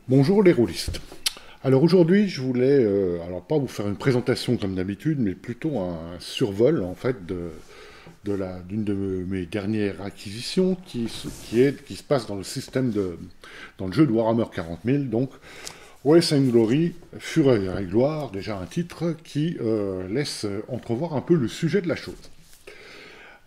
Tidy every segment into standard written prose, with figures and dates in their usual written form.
Bonjour les rôlistes. Alors aujourd'hui, je voulais, alors pas vous faire une présentation comme d'habitude, mais plutôt un survol en fait d'une de mes dernières acquisitions qui se passe dans le dans le jeu de Warhammer 40 000, donc OS and Glory, Fureur et Gloire, déjà un titre qui laisse entrevoir un peu le sujet de la chose.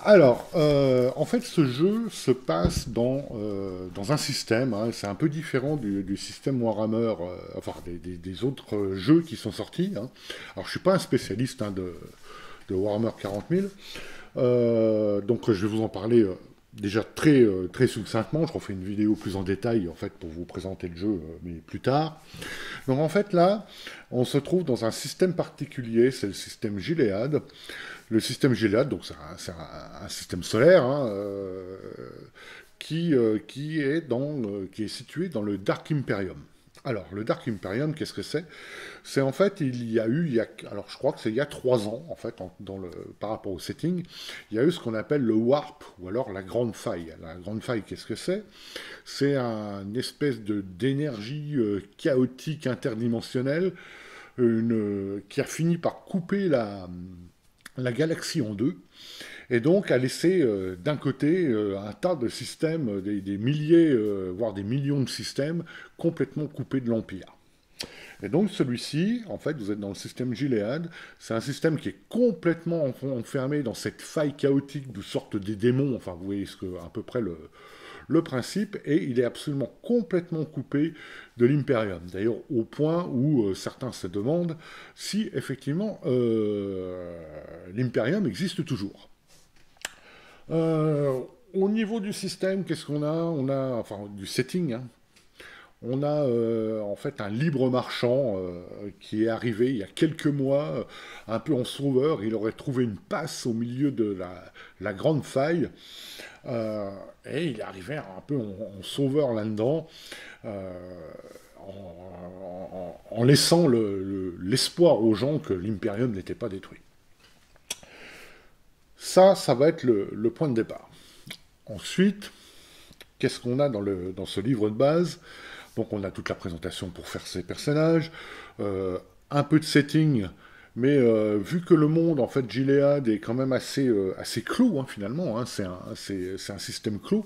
Alors, en fait, ce jeu se passe dans un système, hein, c'est un peu différent du système Warhammer, enfin des autres jeux qui sont sortis, hein. Alors, je suis pas un spécialiste hein, de Warhammer 40 000, donc je vais vous en parler déjà très succinctement. Je refais une vidéo plus en détail en fait pour vous présenter le jeu, mais plus tard. Donc en fait là, on se trouve dans un système particulier, c'est le système Gilead. Le système Gilead, donc un système solaire hein, qui est situé dans le Dark Imperium. Alors, le Dark Imperium, qu'est-ce que c'est? C'est en fait, alors je crois que c'est il y a 3 ans, en fait, par rapport au setting, il y a eu ce qu'on appelle le Warp, ou alors la Grande Faille. La Grande Faille, qu'est-ce que c'est? C'est une espèce d'énergie chaotique interdimensionnelle qui a fini par couper la galaxie en deux, et donc a laissé d'un côté un tas de systèmes, des milliers, voire des millions de systèmes complètement coupés de l'Empire. Et donc celui-ci, en fait, vous êtes dans le système Gilead, c'est un système qui est complètement enfermé dans cette faille chaotique d'où sortent des démons, enfin vous voyez à peu près le principe, et il est absolument complètement coupé de l'Imperium. D'ailleurs, au point où certains se demandent si effectivement l'Imperium existe toujours. Au niveau du système, qu'est-ce qu'on a? On a, enfin, du setting, hein. On a en fait un libre marchand qui est arrivé il y a quelques mois, un peu en sauveur. Il aurait trouvé une passe au milieu de la grande faille. Et il est arrivé un peu en sauveur là-dedans, euh, en laissant l'espoir aux gens que l'Imperium n'était pas détruit. Ça va être le point de départ. Ensuite, qu'est-ce qu'on a dans ce livre de base? Donc on a toute la présentation pour faire ses personnages, un peu de setting, mais vu que le monde, en fait, Gilead est quand même assez clos, hein, finalement, hein, c'est un système clos,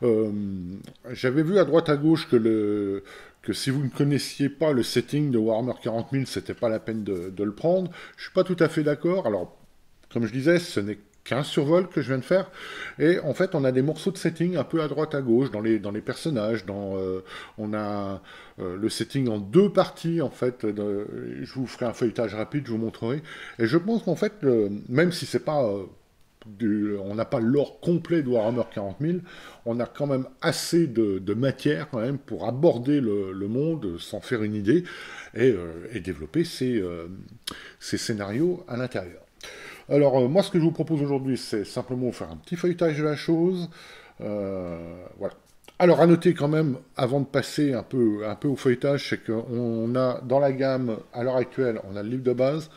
euh, j'avais vu à droite à gauche que si vous ne connaissiez pas le setting de Warhammer 40 000, c'était pas la peine de le prendre. Je suis pas tout à fait d'accord. Alors, comme je disais, ce n'est qu'un survol que je viens de faire. Et en fait, on a des morceaux de setting un peu à droite à gauche dans les personnages. On a le setting en deux parties, en fait. Je vous ferai un feuilletage rapide, je vous montrerai. Et je pense qu'en fait, même si c'est pas... on n'a pas l'or complet de Warhammer 40 000, on a quand même assez de matière quand même pour aborder le monde, s'en faire une idée et développer ces scénarios à l'intérieur. Alors, moi, ce que je vous propose aujourd'hui, c'est simplement faire un petit feuilletage de la chose. Voilà. Alors, à noter quand même, avant de passer un peu au feuilletage, c'est qu'on a dans la gamme, à l'heure actuelle, on a le livre de base,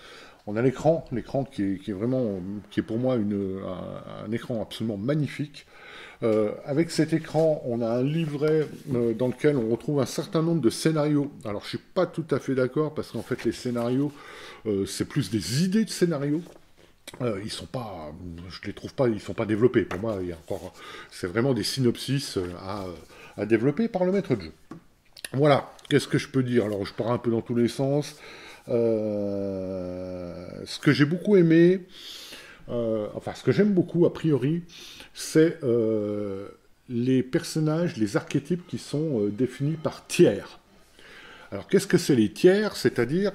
on a l'écran qui est vraiment, qui est pour moi un écran absolument magnifique. Avec cet écran, on a un livret dans lequel on retrouve un certain nombre de scénarios. Alors, je suis pas tout à fait d'accord parce qu'en fait, les scénarios, c'est plus des idées de scénarios. Ils sont pas, je les trouve pas, ils sont pas développés. Pour moi, c'est vraiment des synopsis à développer par le maître de jeu. Voilà. Qu'est-ce que je peux dire? Alors, je pars un peu dans tous les sens. Ce que j'ai beaucoup aimé, enfin, ce que j'aime beaucoup a priori, c'est les personnages, les archétypes qui sont définis par tiers. Alors, qu'est-ce que c'est les tiers? C'est-à-dire,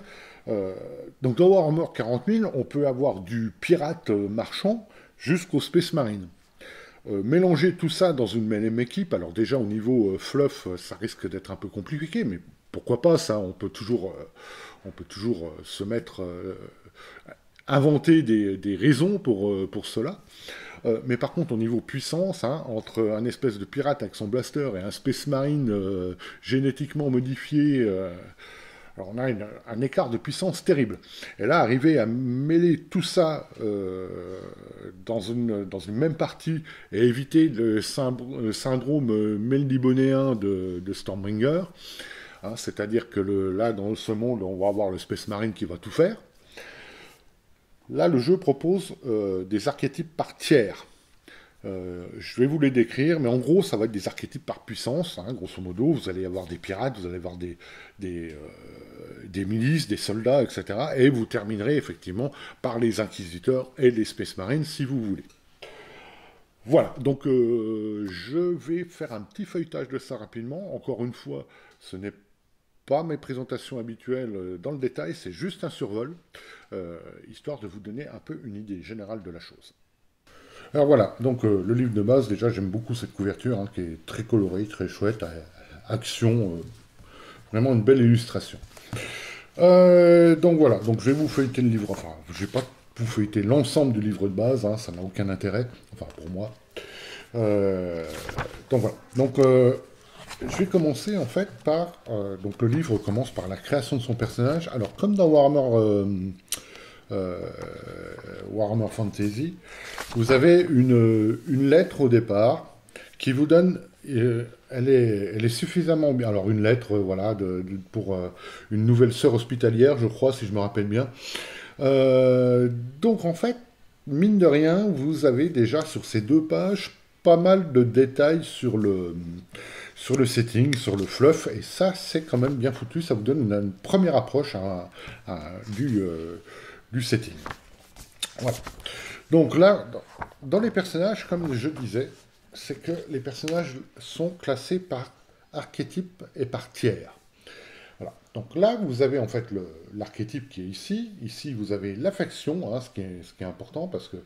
euh, donc dans Warhammer 40 000, on peut avoir du pirate marchand jusqu'au Space Marine. Mélanger tout ça dans une même équipe, alors déjà au niveau fluff, ça risque d'être un peu compliqué, mais pourquoi pas ça? On peut toujours se mettre, inventer des raisons pour cela. Mais par contre, au niveau puissance, hein, entre un espèce de pirate avec son blaster et un Space Marine génétiquement modifié, alors on a un écart de puissance terrible. Et là, arriver à mêler tout ça dans une même partie et éviter le syndrome melnibonéen de Stormbringer, hein, c'est-à-dire que là, dans ce monde, on va avoir le Space Marine qui va tout faire. Là, le jeu propose des archétypes par tiers. Je vais vous les décrire, mais en gros, ça va être des archétypes par puissance. Hein, grosso modo, vous allez avoir des pirates, vous allez avoir des milices, des soldats, etc. Et vous terminerez effectivement par les inquisiteurs et les Space Marines, si vous voulez. Voilà, donc je vais faire un petit feuilletage de ça rapidement. Encore une fois, ce n'est pas mes présentations habituelles dans le détail, c'est juste un survol, histoire de vous donner un peu une idée générale de la chose. Alors voilà, donc le livre de base, déjà j'aime beaucoup cette couverture, hein, qui est très colorée, très chouette, action, vraiment une belle illustration. Donc voilà, donc je vais vous feuilleter le livre, enfin je vais pas vous feuilleter l'ensemble du livre de base, hein, ça n'a aucun intérêt, enfin pour moi. Donc voilà, donc je vais commencer en fait par, donc le livre commence par la création de son personnage, alors comme dans Warhammer Fantasy, vous avez une lettre au départ qui vous donne, elle est suffisamment bien. Alors une lettre, voilà, pour une nouvelle sœur hospitalière, je crois, si je me rappelle bien. Donc en fait, mine de rien, vous avez déjà sur ces 2 pages pas mal de détails sur le setting, sur le fluff, et ça c'est quand même bien foutu, ça vous donne une première approche du setting. Voilà. Donc là, dans les personnages, comme je disais, c'est que les personnages sont classés par archétype et par tiers. Voilà. Donc là, vous avez en fait l'archétype qui est ici. Ici, vous avez l'affection, hein, ce qui est important, parce que,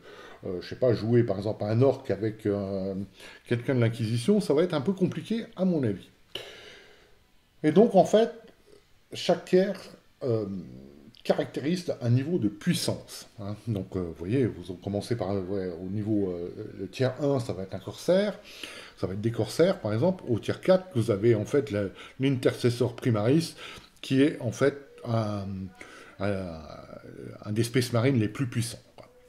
je ne sais pas, jouer par exemple un orc avec quelqu'un de l'Inquisition, ça va être un peu compliqué, à mon avis. Et donc, en fait, chaque tiers caractérise un niveau de puissance. Hein. Donc, vous voyez, vous commencez par au niveau le tiers 1, ça va être un corsaire, ça va être des corsaires, par exemple. Au tiers 4, vous avez en fait l'intercessor primaris, qui est en fait un des Space Marines les plus puissants.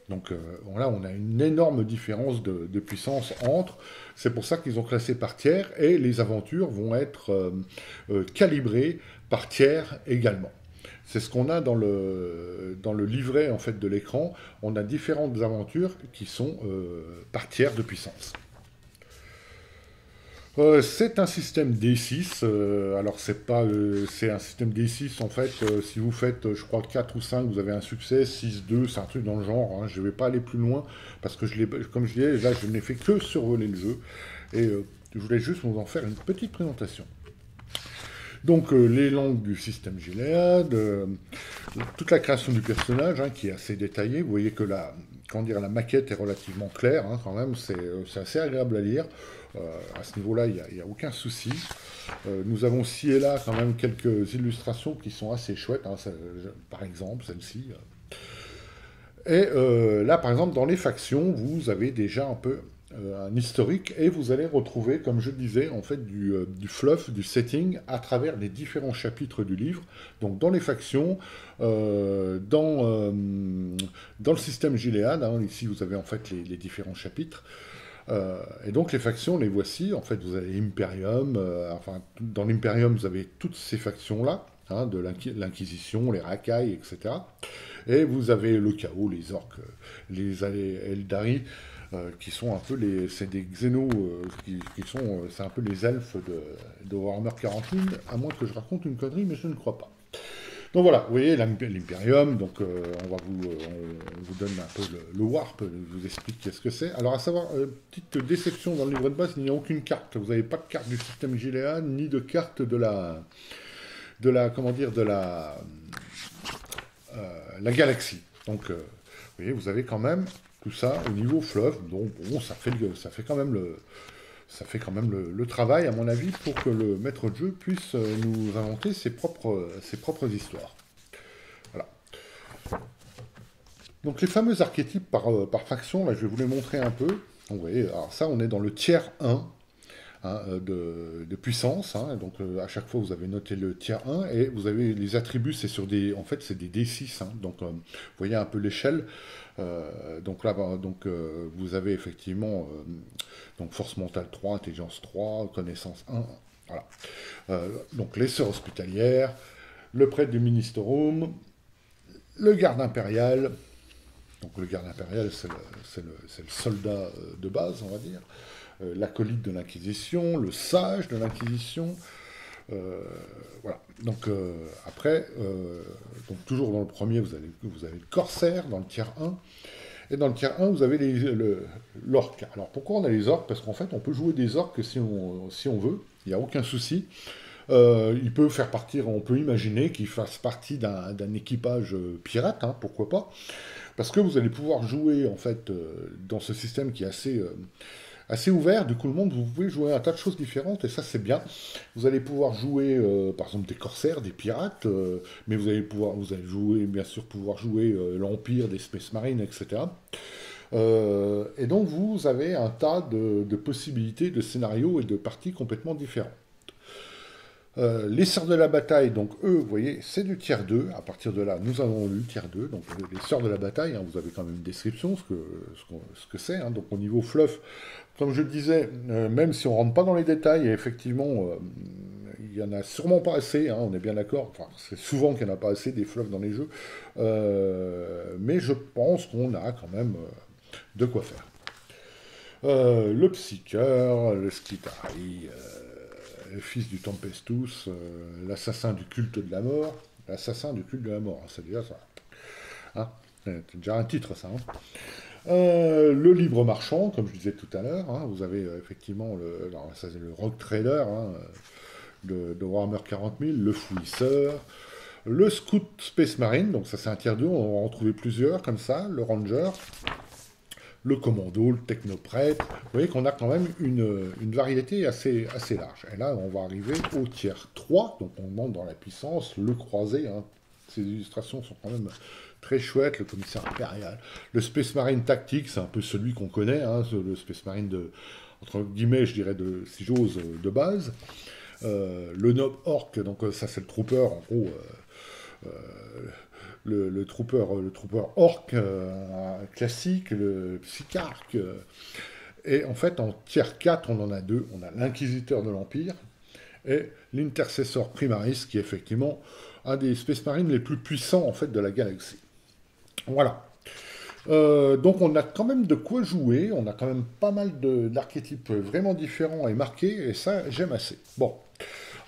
Donc là, on a une énorme différence de puissance entre. C'est pour ça qu'ils ont classé par tiers, et les aventures vont être calibrées par tiers également. C'est ce qu'on a dans le livret en fait, de l'écran. On a différentes aventures qui sont par tiers de puissance. C'est un système D6, alors c'est un système D6 en fait, si vous faites je crois 4 ou 5, vous avez un succès, 6, 2, c'est un truc dans le genre, hein. Je ne vais pas aller plus loin, parce que comme je disais, là je n'ai fait que survoler le jeu, et je voulais juste vous en faire une petite présentation. Donc les langues du système Gilead, toute la création du personnage, hein, qui est assez détaillée, vous voyez que la maquette est relativement claire, hein, quand même, c'est assez agréable à lire. À ce niveau-là, il n'y a aucun souci. Nous avons ci et là quand même quelques illustrations qui sont assez chouettes, hein, par exemple celle-ci. Et là, par exemple, dans les factions, vous avez déjà un peu un historique, et vous allez retrouver, comme je disais, en fait, du fluff, du setting, à travers les différents chapitres du livre. Donc, dans les factions, dans le système Gilead, hein, ici, vous avez en fait les différents chapitres. Et donc, les factions, les voici. En fait, vous avez Imperium. Enfin, dans l'Imperium, vous avez toutes ces factions-là, hein, de l'Inquisition, les racailles, etc. Et vous avez le chaos, les orques, les Eldari, qui sont un peu c'est des xénos, c'est un peu les elfes de Warhammer 40 000, à moins que je raconte une connerie, mais je ne crois pas. Donc voilà, vous voyez l'Imperium, donc on vous donne un peu le warp, je vous explique qu'est-ce que c'est. Alors à savoir, petite déception dans le livre de base, il n'y a aucune carte. Vous n'avez pas de carte du système Gilead, ni de carte de la galaxie. Donc, vous voyez, vous avez quand même tout ça au niveau fleuve. Donc, bon, ça fait quand même le travail, à mon avis, pour que le maître de jeu puisse nous inventer ses propres histoires. Voilà. Donc, les fameux archétypes par faction, là, je vais vous les montrer un peu. Donc, vous voyez, alors ça, on est dans le tiers 1. Hein, de puissance, hein, donc à chaque fois vous avez noté le tiers 1, et vous avez les attributs, c'est des D6, hein, donc vous voyez un peu l'échelle, donc là vous avez effectivement donc force mentale 3, intelligence 3, connaissance 1, Voilà. Donc les sœurs hospitalières, le prêtre du Ministerum, le garde impérial. Donc le garde impérial, c'est le soldat de base, on va dire. L'acolyte de l'Inquisition, le sage de l'Inquisition. Voilà. Donc après, donc toujours dans le premier, vous avez le corsaire, dans le tiers 1. Et dans le tiers 1, vous avez l'orque. Alors pourquoi on a les orques? Parce qu'en fait, on peut jouer des orques si on veut. Il n'y a aucun souci. Il peut faire partir, on peut imaginer qu'il fasse partie d'un équipage pirate, hein, pourquoi pas. Parce que vous allez pouvoir jouer, en fait, dans ce système qui est assez ouvert, du coup le monde, vous pouvez jouer un tas de choses différentes, et ça c'est bien. Vous allez pouvoir jouer, par exemple, des corsaires, des pirates, mais vous allez jouer, bien sûr, pouvoir jouer l'Empire, des Space Marines, etc. Et donc vous avez un tas de possibilités, de scénarios et de parties complètement différents. Les Sœurs de la Bataille, donc eux, vous voyez, c'est du tiers 2. À partir de là, nous avons lu tiers 2. Donc les Sœurs de la Bataille, hein, vous avez quand même une description, ce que c'est. Hein. Donc au niveau fluff, comme je le disais, même si on rentre pas dans les détails, et effectivement, il y en a sûrement pas assez, hein, on est bien d'accord. Enfin, c'est souvent qu'il n'y en a pas assez des fluffs dans les jeux. Mais je pense qu'on a quand même de quoi faire. Le Psycheur, le Skitari... le fils du Tempestus, l'assassin du culte de la mort. L'assassin du culte de la mort, hein, c'est déjà ça. Hein, c'est déjà un titre, ça. Hein. Le libre marchand, comme je disais tout à l'heure, hein, vous avez effectivement le rogue trader hein, de Warhammer 40 000, le fouisseur, le scout Space Marine, donc ça c'est un tiers 2, on va en retrouver plusieurs comme ça, le ranger, le commando, le technoprêtre. Vous voyez qu'on a quand même une variété assez large. Et là, on va arriver au tiers 3, donc on monte dans la puissance, le croisé. Hein. Ces illustrations sont quand même très chouettes, le commissaire impérial. Le Space Marine tactique, c'est un peu celui qu'on connaît, hein, le Space Marine de, entre guillemets, je dirais, si j'ose, de base. Le Nob Orc, donc ça c'est le trooper, en gros... le trooper orc classique, le psycharque. Et en fait, en tiers 4, on en a deux. On a l'inquisiteur de l'Empire et l'intercesseur primaris, qui est effectivement un des Space Marines les plus puissants en fait, de la galaxie. Voilà. Donc on a quand même de quoi jouer, on a quand même pas mal d'archétypes vraiment différents et marqués, et ça, j'aime assez. Bon.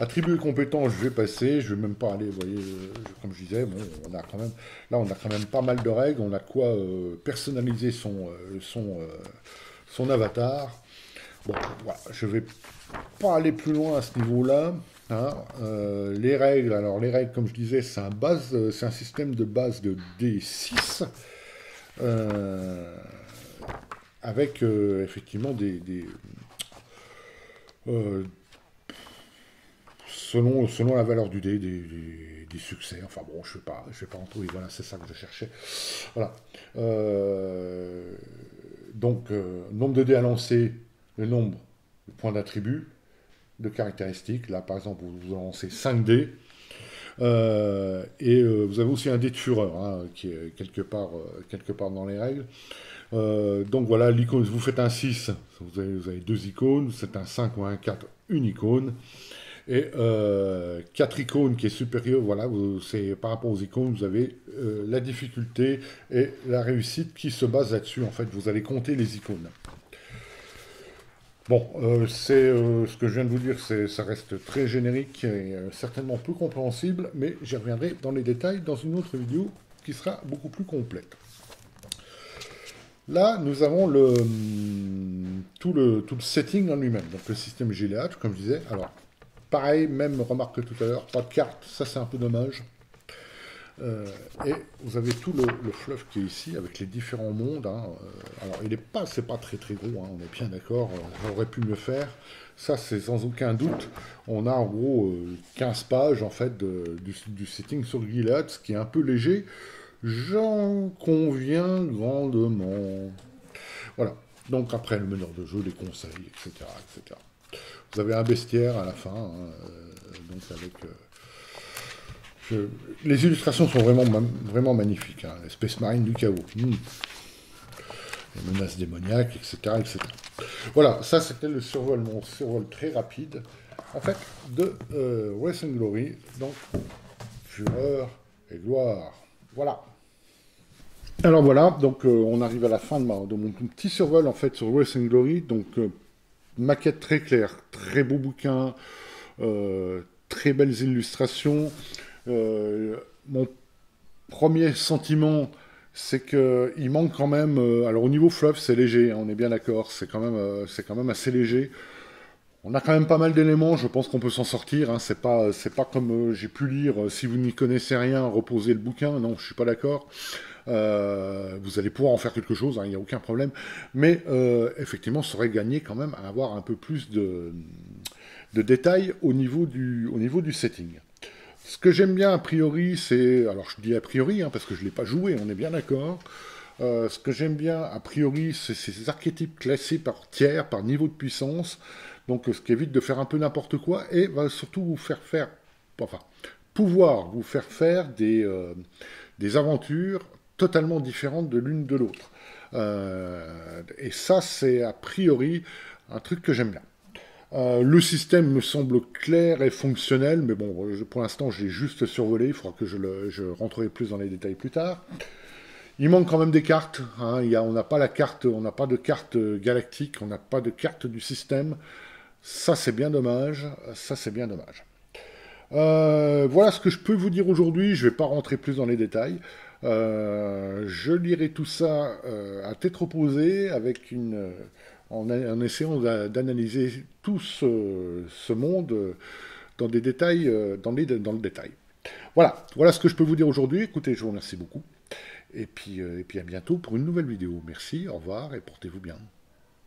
Attributs et compétences, je vais passer, je vais même pas aller, vous voyez, comme je disais, bon, on a quand même pas mal de règles, on a quoi personnaliser son avatar. Bon, voilà, je vais pas aller plus loin à ce niveau-là. Hein. Les règles, comme je disais, c'est un système de base de D6, avec effectivement selon la valeur du dé, des succès. Enfin bon, je vais pas en trouver. Voilà, c'est ça que je cherchais. Voilà. Donc, nombre de dés à lancer, le nombre de points d'attribut, de caractéristiques. Là, par exemple, vous lancez 5 dés. Et vous avez aussi un dé de fureur, hein, qui est quelque part dans les règles. Donc voilà, l'icône, vous faites un 6, vous avez 2 icônes, vous faites un 5 ou un 4, une icône. Et 4 icônes qui est supérieur, voilà, c'est par rapport aux icônes, vous avez la difficulté et la réussite qui se base là-dessus. En fait, vous allez compter les icônes. Bon, ce que je viens de vous dire, ça reste très générique et certainement peu compréhensible, mais j'y reviendrai dans les détails dans une autre vidéo qui sera beaucoup plus complète. Là, nous avons tout le setting en lui-même, donc le système Gilead, comme je disais. Alors, pareil, même remarque que tout à l'heure, pas de carte, ça c'est un peu dommage. Et vous avez tout le fluff qui est ici, avec les différents mondes. Hein. Alors, c'est pas très très gros, hein, on est bien d'accord, j'aurais pu mieux faire. Ça, c'est sans aucun doute. On a en gros 15 pages en fait du setting sur Gilead, ce qui est un peu léger. J'en conviens grandement. Voilà. Donc après, le meneur de jeu, les conseils, etc., etc. Vous avez un bestiaire à la fin, hein, donc avec... les illustrations sont vraiment magnifiques, hein, l'espèce marine du chaos. Les menaces démoniaques, etc., etc. Voilà, ça c'était mon survol très rapide en fait, de Wrath and Glory, donc Fureur et Gloire. Voilà. Alors voilà, donc on arrive à la fin de mon petit survol en fait sur Wrath and Glory, donc maquette très claire, très beau bouquin, très belles illustrations. Mon premier sentiment, c'est qu'il manque quand même. Alors au niveau fluff, c'est léger, hein, on est bien d'accord, c'est quand même assez léger. On a quand même pas mal d'éléments, je pense qu'on peut s'en sortir. Hein, c'est pas comme j'ai pu lire. Si vous n'y connaissez rien, reposez le bouquin. Non, je suis pas d'accord. Vous allez pouvoir en faire quelque chose, il n'y a aucun problème. Mais effectivement, ça aurait gagné quand même à avoir un peu plus de détails au niveau du setting. Ce que j'aime bien a priori, c'est... Alors je dis a priori, hein, parce que je ne l'ai pas joué, on est bien d'accord. Ce que j'aime bien a priori, c'est ces archétypes classés par tiers, par niveau de puissance. Donc ce qui évite de faire un peu n'importe quoi et va surtout vous faire faire... Enfin, pouvoir vous faire faire des aventures totalement différentes de l'une de l'autre. Et ça, c'est a priori un truc que j'aime bien. Le système me semble clair et fonctionnel, mais bon, pour l'instant, je l'ai juste survolé. Il faudra que je rentrerai plus dans les détails plus tard. Il manque quand même des cartes. Hein. On n'a pas la carte, on n'a pas de carte galactique, on n'a pas de carte du système. Ça, c'est bien dommage. Ça, c'est bien dommage. Voilà ce que je peux vous dire aujourd'hui. Je ne vais pas rentrer plus dans les détails. Je lirai tout ça à tête reposée avec en essayant d'analyser tout ce monde dans des détails, dans le détail. Voilà, voilà ce que je peux vous dire aujourd'hui. Écoutez, je vous remercie beaucoup. Et puis à bientôt pour une nouvelle vidéo. Merci, au revoir et portez-vous bien.